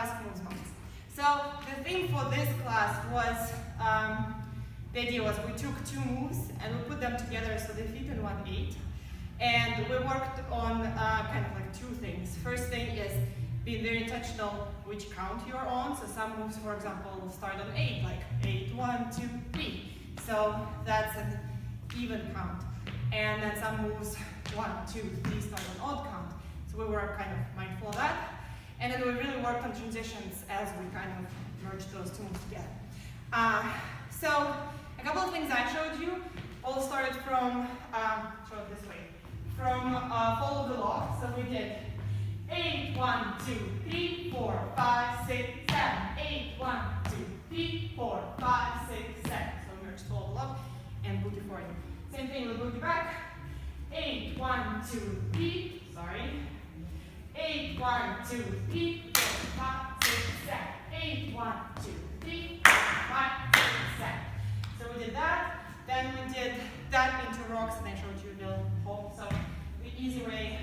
task moves moments. So the thing for this class was, the idea was we took two moves and we put them together so they fit in 1/8. And we worked on kind of like two things. First thing is being very intentional which count you're on. So some moves, for example, will start on 8, like 8, 1, 2, 3. So that's an even count. And then some moves, 1, 2, 3 start on odd count. So we were kind of mindful of that. And then we really worked on transitions as we kind of merged those two moves together. So a couple of things I showed you all started from, show it this way, from follow the law. So we did 8, 1, 2, 3, 4, 5, 6, 7. 8, 1, 2, 3, 4, 5, 6, 7. So we merged follow the law and booty forward. Same thing with booty back. 8, 1, 2, 3, sorry. 8, 1, 2, 3, 4, 5, 6, 7. 8, 1, 2, 3, 4, 5, 6, 7. So we did that. Then we did that into rocks, and I showed you the hop. So the easy way.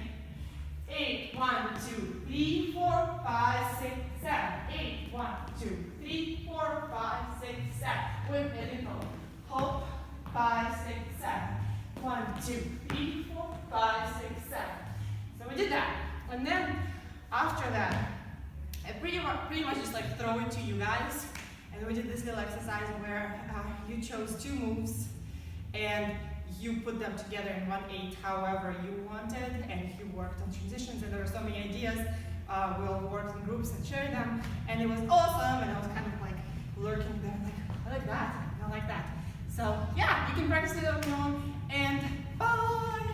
8, 1, 2, 3, 4, 5, 6, 7. 8, 1, 2, 3, 4, 5, 6, 7. With a little hop. 5, 6, 7. 1, 2, 3, 4, 5, 6, 7. So we did that. And then after that, I pretty much just like throw it to you guys. And we did this little exercise where you chose two moves and you put them together in 1/8 however you wanted, and you worked on transitions, and there were so many ideas. We all worked in groups and shared them, and it was awesome, and I was kind of like lurking there, like, I like that, I like that. So yeah, you can practice it on your own, and bye!